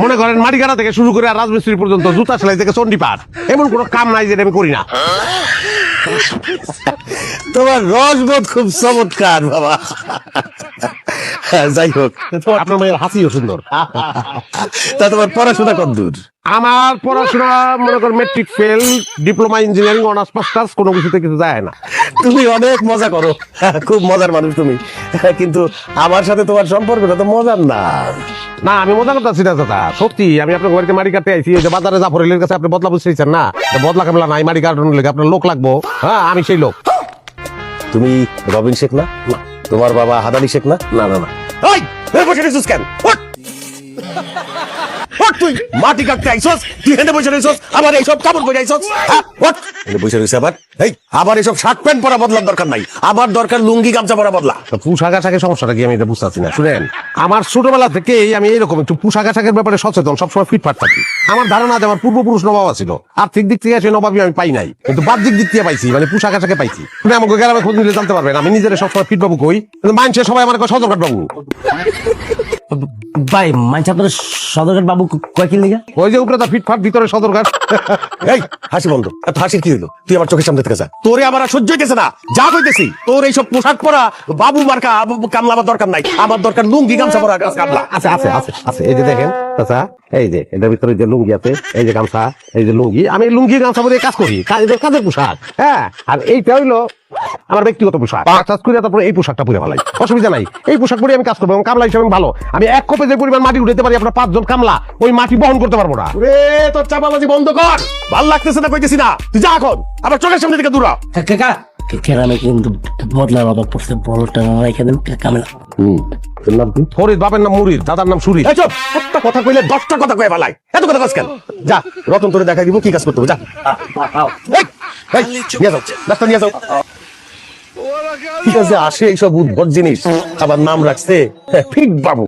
মনে করেন মাটি কাটা থেকে শুরু করে আর রাজমিস্ত্রি পর্যন্ত জুতা সেলাই থেকে চণ্ডীপাঠ এমন কোনো কাম নাই যেটা আমি করি না। তোমার রসবোধ খুব চমৎকার বাবা। যাই হোক, আপনার মেয়ের হাসিও সুন্দর। তা তোমার পড়াশোনা কতদূর? আমার পড়াশোনা মনে করেন matric fail, diploma engineering, honours masters, কোনো কিছুতে কিছু যায় না। তুমি অনেক মজা করো, খুব মজার মানুষ তুমি, কিন্তু আমার সাথে তোমার সম্পর্কটা তো মজার না। না আমি মজা করতেছি না দাদা, সত্যি আমি আপনার বাড়িতে মাটি কাটতে আইছি। এই যে বাজারে জাফরের কাছে আপনি বদলা বুঝতেছেন না, বদলা কামলা নাই, মাটি কাটানোর লেগে আপনার লোক লাগবো। হ্যাঁ আমি সেই লোক। তুমি রবিন শেখ না? তোমার বাবা হাদানি শেখ না? না না না, এই, বসে রেছিস কেন? ওঠ! ওঠ তুই, মাটি কাটতে আইছস, তুই হেঁটে বসে রয়েছস, আবার এইসব কাপড় পরে আইছস, হ্যাঁ? ওঠ! হেঁটে বসে রয়েছে আবার, এই, আবার এইসব শার্ট প্যান্ট পরা বদলার দরকার নাই, আমার দরকার লুঙ্গি গামছা পরা বদলা। পোশাক আশাকের সমস্যাটা কি আমি এটা বুঝতেছি না। শুনেন, আমার ছোটবেলা থেকেই আমি এরকম একটু পোশাক আশাকের ব্যাপারে সচেতন, সবসময় ফিটফাট থাকি। আমার ধারণা যে আমার পূর্বপুরুষ নবাব ছিল, আর্থিক দিক থেকে সেই নবাবই আমি পাই নাই, কিন্তু বাহ্যিক দিক থেকে পাইছি, মানে পোশাক আশাকে পাইছি। শুনে আমাকে গ্রামে খোঁজ নিলে জানতে পারবেন আমি নিজের সবসময় ফিট বাবু কই, কিন্তু মানুষের সবাই আমার সদরঘাট বাবু। ভাই মানছি আপনার সদরঘাট বাবু কয় কিল লিগা? ওই যে উপরে ফিটফাট, ভিতরে সদরঘাট। এই হাসি বন্ধ, এত হাসির কি হলো? তুই আমার চোখের সামনে থেকে যা, তোরে আমার আর সহ্য হইতেছে না, যা কইতেছি। তোর এইসব পোশাক পরা বাবু মার্কা কামলা আমার দরকার নাই, আমার দরকার লুঙ্গি গামছা পরা কামলা। আছে আছে আছে আছে, এই যে দেখেন চাচা, এই যে এটার ভিতরে যে লুঙ্গি আছে, এই যে গামছা, এই যে লুঙ্গি, আমি লুঙ্গি গামছা পরে কাজ করি, কাজের পোশাক। হ্যাঁ, আর এইটা হইলো আমার ব্যক্তিগত পোশাক। কাজ করে তারপরে এই পোশাকটা পরে ভালাই, অসুবিধা নাই। এই পোশাক পরে আমি কাজ করবো এবং কামলা হিসেবে আমি ভালো। আমি এক কোপে যে পরিমাণ মাটি উঠাতে পারি, আপনার 5 জন কামলা ওই মাটি বহন করতে পারবো না। রে তোর চাপাবাজি বন্ধ কর, ভাল লাগতেছে না কইতেছি না, তুই যা এখন, আমার চোখের সামনে থেকে দূর হ। কাকা কেরামে কিন্তু বদলা বাবা পড়ছে, বড়টা রেখে দেন কামেলা। ফরিদ, বাপের নাম মুরিদ, দাদার নাম সুরিদ। এই চুপ, একটা কথা কইলে 10টা কথা কয়ে ফেলাই, এত কথা কাজ কেন? যা, রতন তোরে দেখাই দিব কি কাজ করতে হবে, যা। এই, এই, নিয়ে যাও, রাস্তা নিয়ে যাও। ঠিক আছে, আসে এইসব উদ্ভট জিনিস, আবার নাম রাখছে ফিট বাবু।